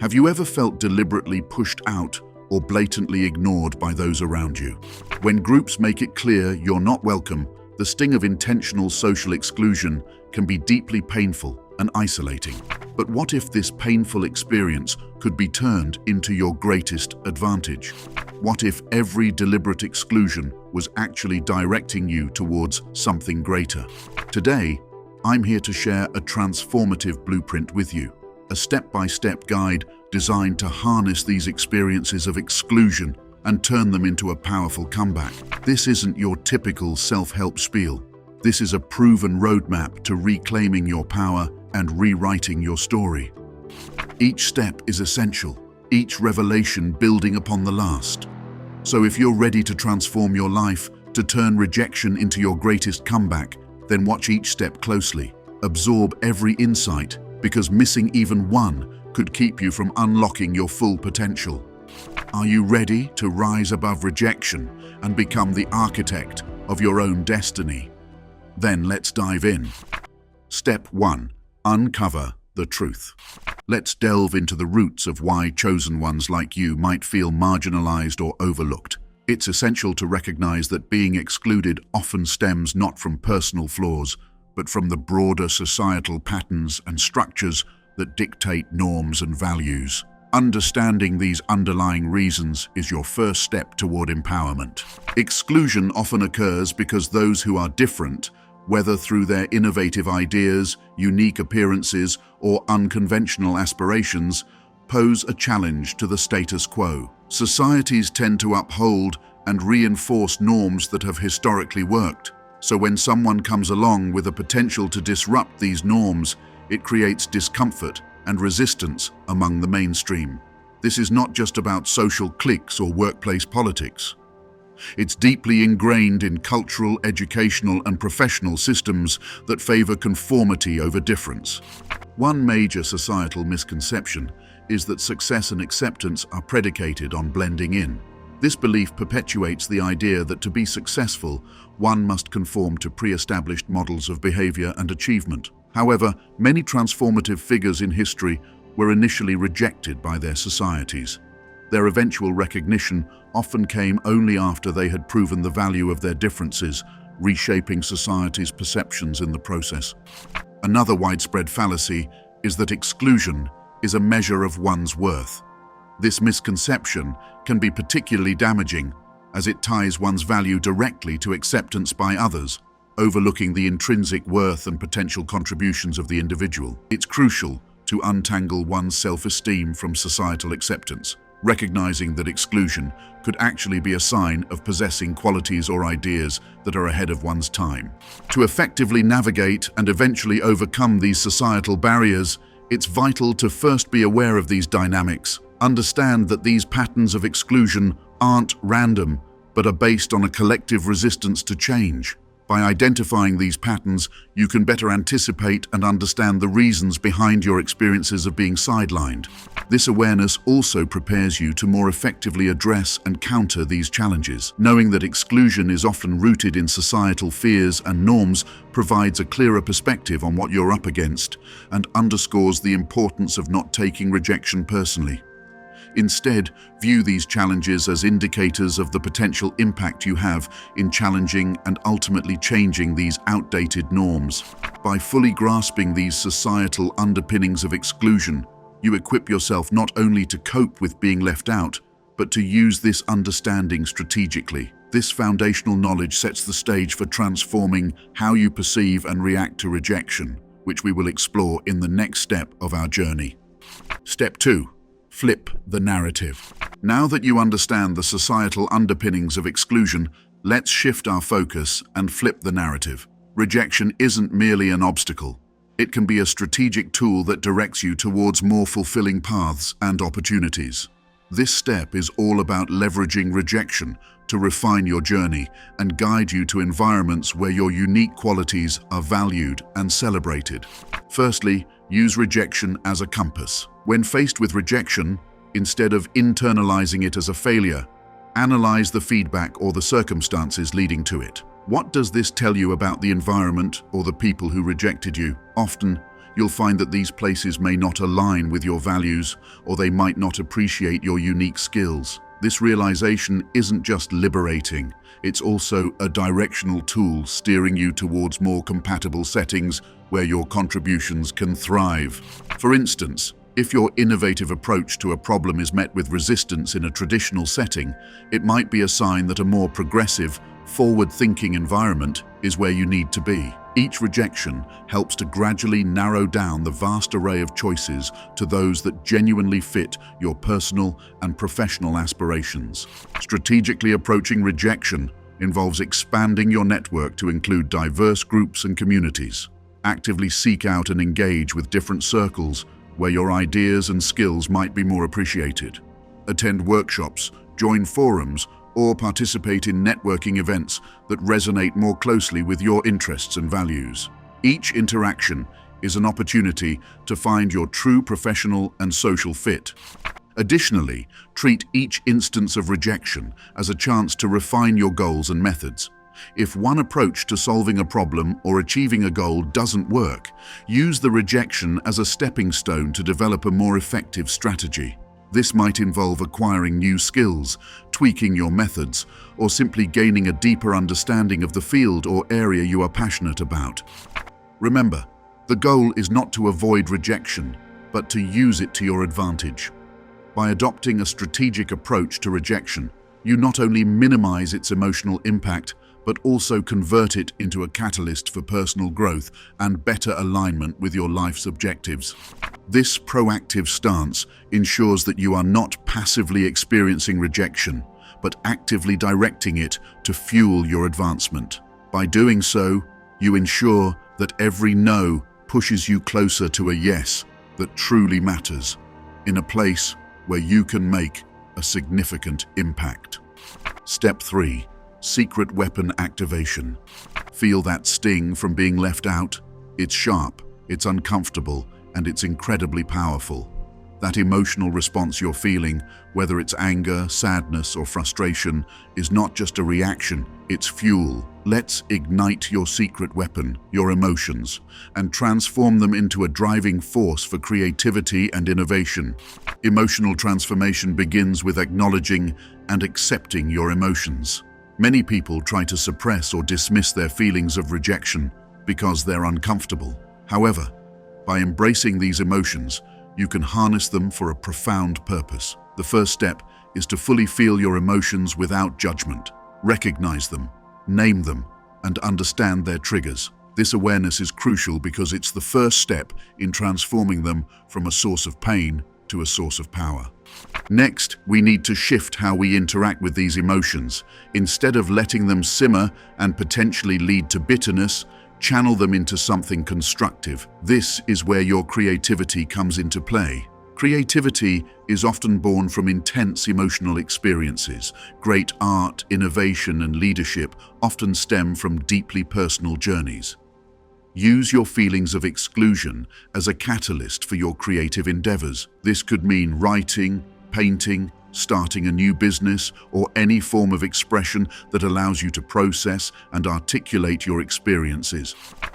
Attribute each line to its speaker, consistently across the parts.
Speaker 1: Have you ever felt deliberately pushed out or blatantly ignored by those around you? When groups make it clear you're not welcome, the sting of intentional social exclusion can be deeply painful and isolating. But what if this painful experience could be turned into your greatest advantage? What if every deliberate exclusion was actually directing you towards something greater? Today, I'm here to share a transformative blueprint with you, a step-by-step guide designed to harness these experiences of exclusion and turn them into a powerful comeback. This isn't your typical self-help spiel. This is a proven roadmap to reclaiming your power and rewriting your story. Each step is essential, each revelation building upon the last. So if you're ready to transform your life, to turn rejection into your greatest comeback, then watch each step closely. Absorb every insight, because missing even one could keep you from unlocking your full potential. Are you ready to rise above rejection and become the architect of your own destiny? Then let's dive in. Step 1. Uncover the truth. Let's delve into the roots of why chosen ones like you might feel marginalized or overlooked. It's essential to recognize that being excluded often stems not from personal flaws, but from the broader societal patterns and structures that dictate norms and values. Understanding these underlying reasons is your first step toward empowerment. Exclusion often occurs because those who are different, whether through their innovative ideas, unique appearances, or unconventional aspirations, pose a challenge to the status quo. Societies tend to uphold and reinforce norms that have historically worked. So when someone comes along with a potential to disrupt these norms, it creates discomfort and resistance among the mainstream. This is not just about social cliques or workplace politics. It's deeply ingrained in cultural, educational, and professional systems that favor conformity over difference. One major societal misconception is that success and acceptance are predicated on blending in. This belief perpetuates the idea that to be successful, one must conform to pre-established models of behavior and achievement. However, many transformative figures in history were initially rejected by their societies. Their eventual recognition often came only after they had proven the value of their differences, reshaping society's perceptions in the process. Another widespread fallacy is that exclusion is a measure of one's worth. This misconception can be particularly damaging as it ties one's value directly to acceptance by others, overlooking the intrinsic worth and potential contributions of the individual. It's crucial to untangle one's self-esteem from societal acceptance, recognizing that exclusion could actually be a sign of possessing qualities or ideas that are ahead of one's time. To effectively navigate and eventually overcome these societal barriers, it's vital to first be aware of these dynamics. Understand that these patterns of exclusion aren't random, but are based on a collective resistance to change. By identifying these patterns, you can better anticipate and understand the reasons behind your experiences of being sidelined. This awareness also prepares you to more effectively address and counter these challenges. Knowing that exclusion is often rooted in societal fears and norms provides a clearer perspective on what you're up against and underscores the importance of not taking rejection personally. Instead, view these challenges as indicators of the potential impact you have in challenging and ultimately changing these outdated norms. By fully grasping these societal underpinnings of exclusion, you equip yourself not only to cope with being left out, but to use this understanding strategically. This foundational knowledge sets the stage for transforming how you perceive and react to rejection, which we will explore in the next step of our journey. Step 2. Flip the narrative. Now that you understand the societal underpinnings of exclusion, let's shift our focus and flip the narrative. Rejection isn't merely an obstacle. It can be a strategic tool that directs you towards more fulfilling paths and opportunities. This step is all about leveraging rejection to refine your journey and guide you to environments where your unique qualities are valued and celebrated. Firstly, use rejection as a compass. When faced with rejection, instead of internalizing it as a failure, analyze the feedback or the circumstances leading to it. What does this tell you about the environment or the people who rejected you? Often, you'll find that these places may not align with your values, or they might not appreciate your unique skills. This realization isn't just liberating, it's also a directional tool steering you towards more compatible settings where your contributions can thrive. For instance, if your innovative approach to a problem is met with resistance in a traditional setting, it might be a sign that a more progressive, forward-thinking environment is where you need to be. Each rejection helps to gradually narrow down the vast array of choices to those that genuinely fit your personal and professional aspirations. Strategically approaching rejection involves expanding your network to include diverse groups and communities. Actively seek out and engage with different circles where your ideas and skills might be more appreciated. Attend workshops, join forums, or participate in networking events that resonate more closely with your interests and values. Each interaction is an opportunity to find your true professional and social fit. Additionally, treat each instance of rejection as a chance to refine your goals and methods. If one approach to solving a problem or achieving a goal doesn't work, use the rejection as a stepping stone to develop a more effective strategy. This might involve acquiring new skills, tweaking your methods, or simply gaining a deeper understanding of the field or area you are passionate about. Remember, the goal is not to avoid rejection, but to use it to your advantage. By adopting a strategic approach to rejection, you not only minimize its emotional impact, but also convert it into a catalyst for personal growth and better alignment with your life's objectives. This proactive stance ensures that you are not passively experiencing rejection, but actively directing it to fuel your advancement. By doing so, you ensure that every no pushes you closer to a yes that truly matters, in a place where you can make a significant impact. Step 3. Secret weapon activation. Feel that sting from being left out? It's sharp, it's uncomfortable, and it's incredibly powerful. That emotional response you're feeling, whether it's anger, sadness, or frustration, is not just a reaction, it's fuel. Let's ignite your secret weapon, your emotions, and transform them into a driving force for creativity and innovation. Emotional transformation begins with acknowledging and accepting your emotions. Many people try to suppress or dismiss their feelings of rejection because they're uncomfortable. However, by embracing these emotions, you can harness them for a profound purpose. The first step is to fully feel your emotions without judgment. Recognize them, name them, and understand their triggers. This awareness is crucial because it's the first step in transforming them from a source of pain to a source of power. Next, we need to shift how we interact with these emotions. Instead of letting them simmer and potentially lead to bitterness, channel them into something constructive. This is where your creativity comes into play. Creativity is often born from intense emotional experiences. Great art, innovation, and leadership often stem from deeply personal journeys. Use your feelings of exclusion as a catalyst for your creative endeavors. This could mean writing, painting, starting a new business, or any form of expression that allows you to process and articulate your experiences.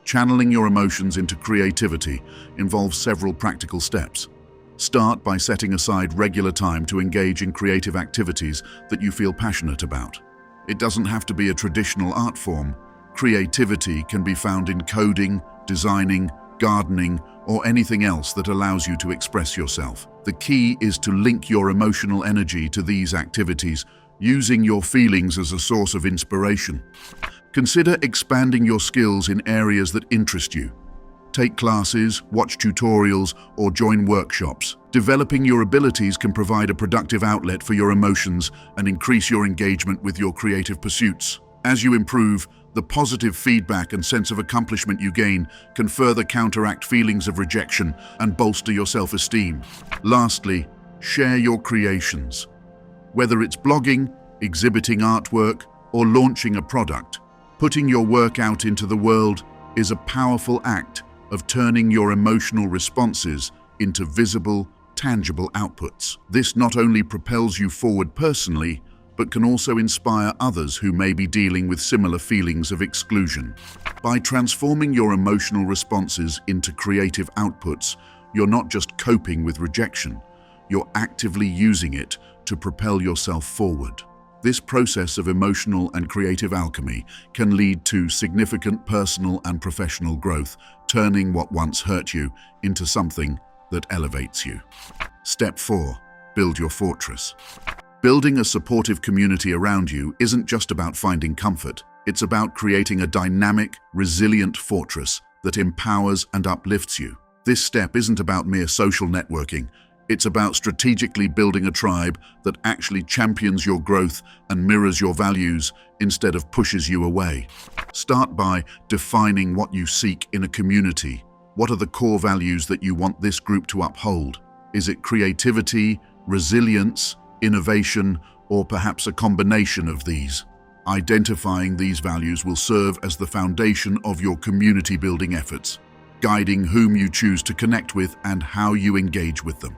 Speaker 1: Channeling your emotions into creativity involves several practical steps. Start by setting aside regular time to engage in creative activities that you feel passionate about. It doesn't have to be a traditional art form. Creativity can be found in coding, designing, gardening, or anything else that allows you to express yourself. The key is to link your emotional energy to these activities, using your feelings as a source of inspiration. Consider expanding your skills in areas that interest you. Take classes, watch tutorials, or join workshops. Developing your abilities can provide a productive outlet for your emotions and increase your engagement with your creative pursuits. As you improve, the positive feedback and sense of accomplishment you gain can further counteract feelings of rejection and bolster your self-esteem. Lastly, share your creations. Whether it's blogging, exhibiting artwork, or launching a product, putting your work out into the world is a powerful act of turning your emotional responses into visible, tangible outputs. This not only propels you forward personally, but can also inspire others who may be dealing with similar feelings of exclusion. By transforming your emotional responses into creative outputs, you're not just coping with rejection, you're actively using it to propel yourself forward. This process of emotional and creative alchemy can lead to significant personal and professional growth, turning what once hurt you into something that elevates you. Step 4. Build your fortress. Building a supportive community around you isn't just about finding comfort. It's about creating a dynamic, resilient fortress that empowers and uplifts you. This step isn't about mere social networking. It's about strategically building a tribe that actually champions your growth and mirrors your values instead of pushes you away. Start by defining what you seek in a community. What are the core values that you want this group to uphold? Is it creativity, resilience, innovation, or perhaps a combination of these? Identifying these values will serve as the foundation of your community-building efforts, guiding whom you choose to connect with and how you engage with them.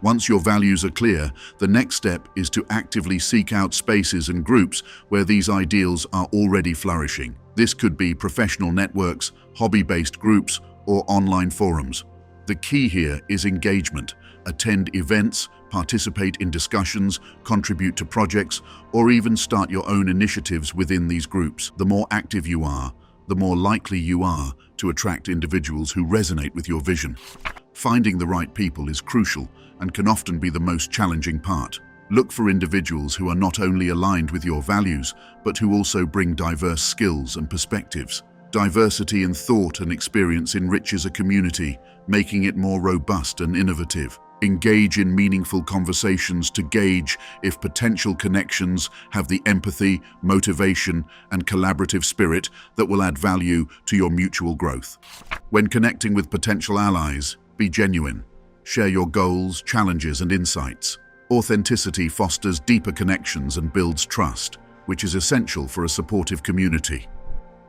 Speaker 1: Once your values are clear, the next step is to actively seek out spaces and groups where these ideals are already flourishing. This could be professional networks, hobby-based groups, or online forums. The key here is engagement. Attend events, participate in discussions, contribute to projects, or even start your own initiatives within these groups. The more active you are, the more likely you are to attract individuals who resonate with your vision. Finding the right people is crucial and can often be the most challenging part. Look for individuals who are not only aligned with your values, but who also bring diverse skills and perspectives. Diversity in thought and experience enriches a community, making it more robust and innovative. Engage in meaningful conversations to gauge if potential connections have the empathy, motivation, and collaborative spirit that will add value to your mutual growth. When connecting with potential allies, be genuine. Share your goals, challenges, and insights. Authenticity fosters deeper connections and builds trust, which is essential for a supportive community.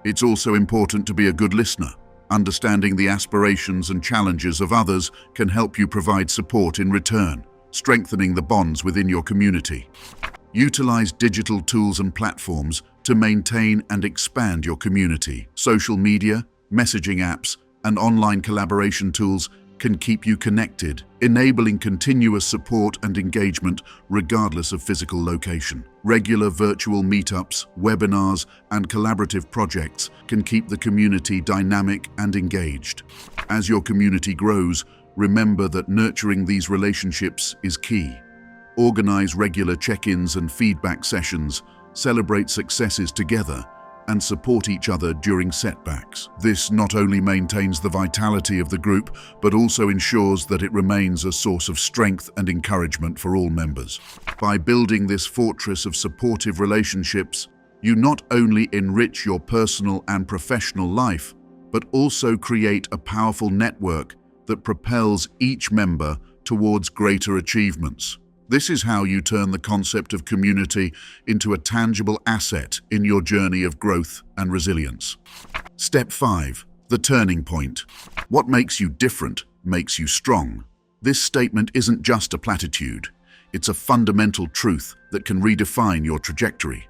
Speaker 1: It's also important to be a good listener. Understanding the aspirations and challenges of others can help you provide support in return, strengthening the bonds within your community. Utilize digital tools and platforms to maintain and expand your community. Social media, messaging apps, and online collaboration tools can keep you connected, enabling continuous support and engagement regardless of physical location. Regular virtual meetups, webinars, and collaborative projects can keep the community dynamic and engaged. As your community grows, remember that nurturing these relationships is key. Organize regular check-ins and feedback sessions, celebrate successes together, and support each other during setbacks. This not only maintains the vitality of the group, but also ensures that it remains a source of strength and encouragement for all members. By building this fortress of supportive relationships, you not only enrich your personal and professional life, but also create a powerful network that propels each member towards greater achievements. This is how you turn the concept of community into a tangible asset in your journey of growth and resilience. Step 5. The turning point. What makes you different makes you strong. This statement isn't just a platitude. It's a fundamental truth that can redefine your trajectory.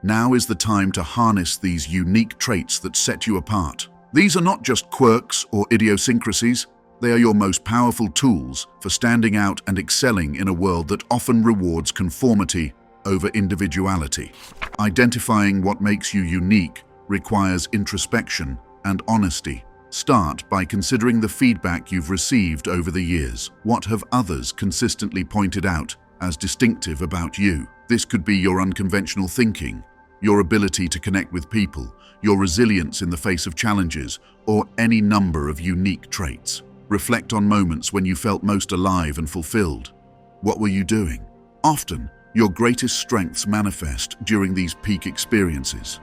Speaker 1: Now is the time to harness these unique traits that set you apart. These are not just quirks or idiosyncrasies. They are your most powerful tools for standing out and excelling in a world that often rewards conformity over individuality. Identifying what makes you unique requires introspection and honesty. Start by considering the feedback you've received over the years. What have others consistently pointed out as distinctive about you? This could be your unconventional thinking, your ability to connect with people, your resilience in the face of challenges, or any number of unique traits. Reflect on moments when you felt most alive and fulfilled. What were you doing? Often, your greatest strengths manifest during these peak experiences.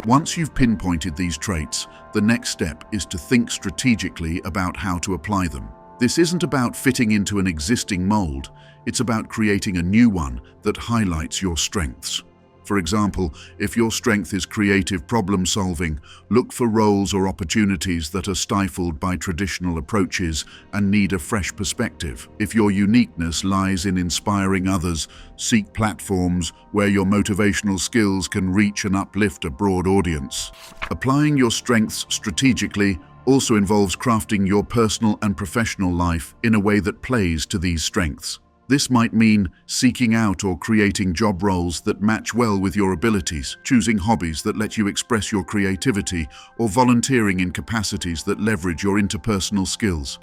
Speaker 1: Once you've pinpointed these traits, the next step is to think strategically about how to apply them. This isn't about fitting into an existing mold, it's about creating a new one that highlights your strengths. For example, if your strength is creative problem solving, look for roles or opportunities that are stifled by traditional approaches and need a fresh perspective. If your uniqueness lies in inspiring others, seek platforms where your motivational skills can reach and uplift a broad audience. Applying your strengths strategically also involves crafting your personal and professional life in a way that plays to these strengths. This might mean seeking out or creating job roles that match well with your abilities, choosing hobbies that let you express your creativity, or volunteering in capacities that leverage your interpersonal skills.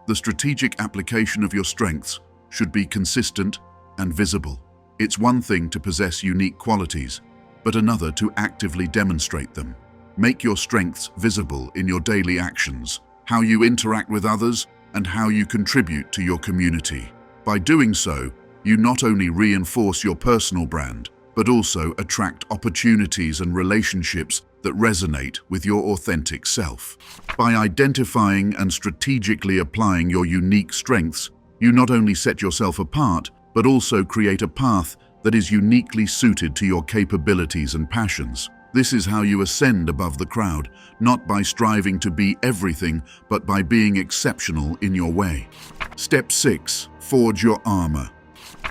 Speaker 1: The strategic application of your strengths should be consistent and visible. It's one thing to possess unique qualities, but another to actively demonstrate them. Make your strengths visible in your daily actions, how you interact with others, and how you contribute to your community. By doing so, you not only reinforce your personal brand, but also attract opportunities and relationships that resonate with your authentic self. By identifying and strategically applying your unique strengths, you not only set yourself apart, but also create a path that is uniquely suited to your capabilities and passions. This is how you ascend above the crowd, not by striving to be everything, but by being exceptional in your way. Step 6. Forge your armor.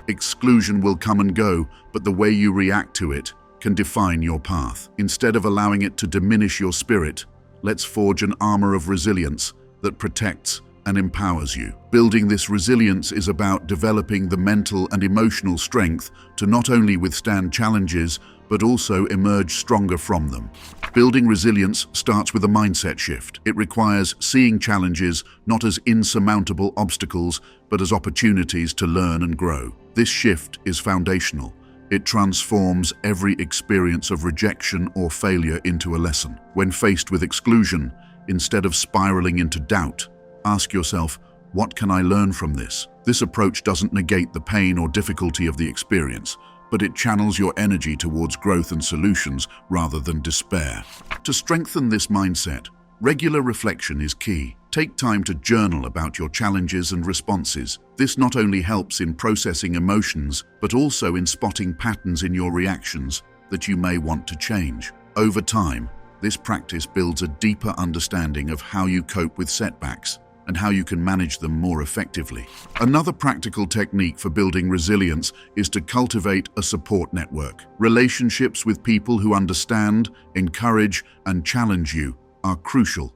Speaker 1: Exclusion will come and go, but the way you react to it can define your path. Instead of allowing it to diminish your spirit, let's forge an armor of resilience that protects and empowers you. Building this resilience is about developing the mental and emotional strength to not only withstand challenges, but also emerge stronger from them. Building resilience starts with a mindset shift. It requires seeing challenges not as insurmountable obstacles, but as opportunities to learn and grow. This shift is foundational. It transforms every experience of rejection or failure into a lesson. When faced with exclusion, instead of spiraling into doubt, ask yourself, what can I learn from this? This approach doesn't negate the pain or difficulty of the experience, but it channels your energy towards growth and solutions rather than despair. To strengthen this mindset, regular reflection is key. Take time to journal about your challenges and responses. This not only helps in processing emotions, but also in spotting patterns in your reactions that you may want to change. Over time, this practice builds a deeper understanding of how you cope with setbacks and how you can manage them more effectively. Another practical technique for building resilience is to cultivate a support network. Relationships with people who understand, encourage, and challenge you are crucial.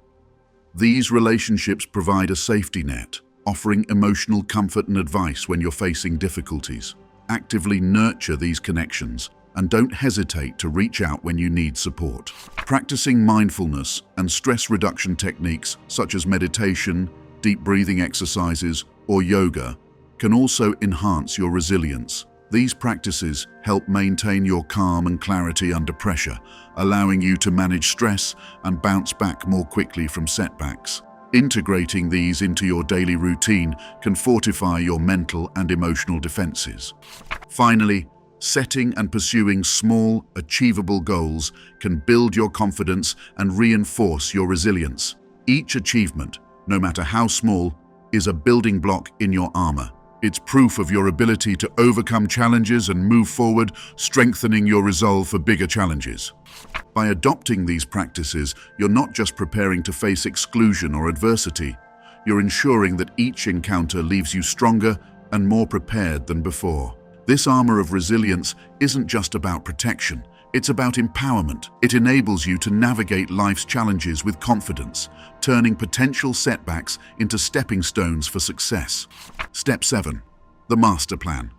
Speaker 1: These relationships provide a safety net, offering emotional comfort and advice when you're facing difficulties. Actively nurture these connections and don't hesitate to reach out when you need support. Practicing mindfulness and stress reduction techniques such as meditation, deep breathing exercises, or yoga can also enhance your resilience. These practices help maintain your calm and clarity under pressure, allowing you to manage stress and bounce back more quickly from setbacks. Integrating these into your daily routine can fortify your mental and emotional defenses. Finally, setting and pursuing small, achievable goals can build your confidence and reinforce your resilience. Each achievement, no matter how small, is a building block in your armor. It's proof of your ability to overcome challenges and move forward, strengthening your resolve for bigger challenges. By adopting these practices, you're not just preparing to face exclusion or adversity, you're ensuring that each encounter leaves you stronger and more prepared than before. This armor of resilience isn't just about protection, it's about empowerment. It enables you to navigate life's challenges with confidence, turning potential setbacks into stepping stones for success. Step 7. The master plan.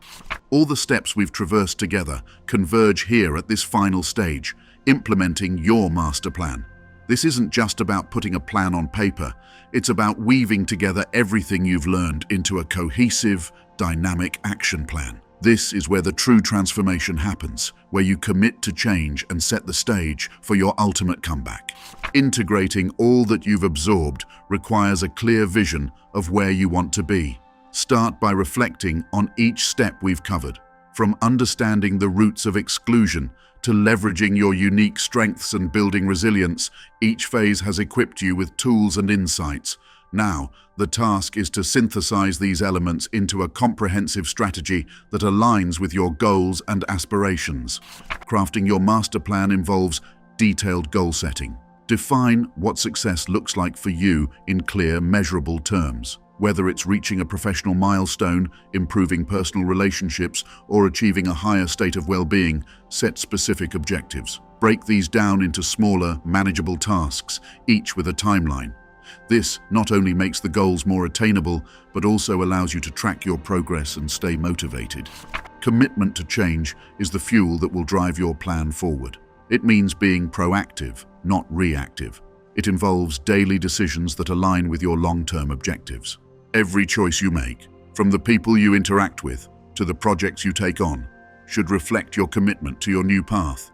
Speaker 1: All the steps we've traversed together converge here at this final stage, implementing your master plan. This isn't just about putting a plan on paper, it's about weaving together everything you've learned into a cohesive, dynamic action plan. This is where the true transformation happens, where you commit to change and set the stage for your ultimate comeback. Integrating all that you've absorbed requires a clear vision of where you want to be. Start by reflecting on each step we've covered, from understanding the roots of exclusion to leveraging your unique strengths and building resilience. Each phase has equipped you with tools and insights, Now, the task is to synthesize these elements into a comprehensive strategy that aligns with your goals and aspirations. Crafting your master plan involves detailed goal setting. Define what success looks like for you in clear, measurable terms. Whether it's reaching a professional milestone, improving personal relationships, or achieving a higher state of well-being, set specific objectives. Break these down into smaller, manageable tasks, each with a timeline. This not only makes the goals more attainable, but also allows you to track your progress and stay motivated. Commitment to change is the fuel that will drive your plan forward. It means being proactive, not reactive. It involves daily decisions that align with your long-term objectives. Every choice you make, from the people you interact with to the projects you take on, should reflect your commitment to your new path.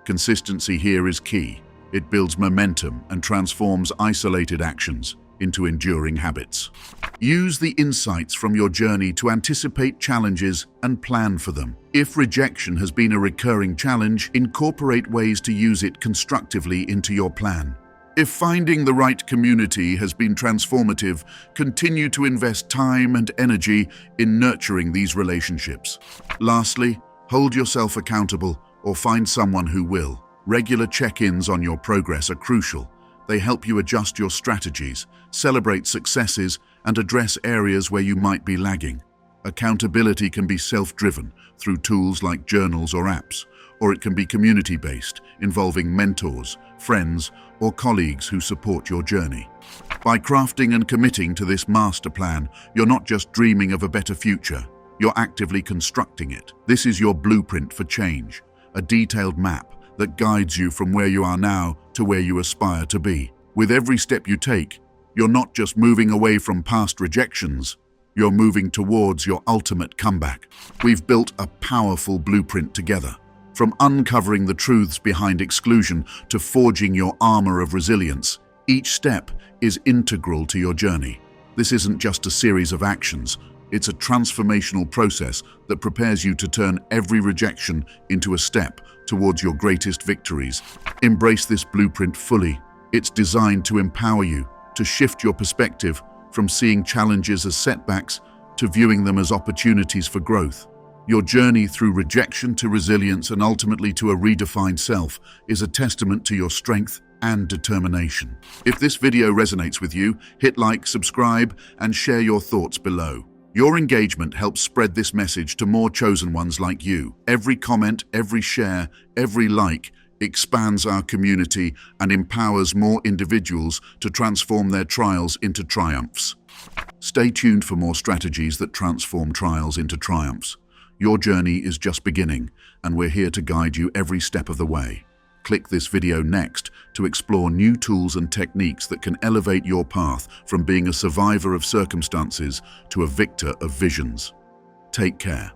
Speaker 1: Consistency here is key. It builds momentum and transforms isolated actions into enduring habits. Use the insights from your journey to anticipate challenges and plan for them. If rejection has been a recurring challenge, incorporate ways to use it constructively into your plan. If finding the right community has been transformative, continue to invest time and energy in nurturing these relationships. Lastly, hold yourself accountable or find someone who will. Regular check-ins on your progress are crucial. They help you adjust your strategies, celebrate successes, and address areas where you might be lagging. Accountability can be self-driven through tools like journals or apps, or it can be community-based, involving mentors, friends, or colleagues who support your journey. By crafting and committing to this master plan, you're not just dreaming of a better future, you're actively constructing it. This is your blueprint for change, a detailed map that guides you from where you are now to where you aspire to be. With every step you take, you're not just moving away from past rejections, you're moving towards your ultimate comeback. We've built a powerful blueprint together. From uncovering the truths behind exclusion to forging your armor of resilience, each step is integral to your journey. This isn't just a series of actions, it's a transformational process that prepares you to turn every rejection into a step towards your greatest victories. Embrace this blueprint fully. It's designed to empower you, to shift your perspective from seeing challenges as setbacks to viewing them as opportunities for growth. Your journey through rejection to resilience and ultimately to a redefined self is a testament to your strength and determination. If this video resonates with you, hit like, subscribe, and share your thoughts below. Your engagement helps spread this message to more chosen ones like you. Every comment, every share, every like expands our community and empowers more individuals to transform their trials into triumphs. Stay tuned for more strategies that transform trials into triumphs. Your journey is just beginning, and we're here to guide you every step of the way. Click this video next to explore new tools and techniques that can elevate your path from being a survivor of circumstances to a victor of visions. Take care.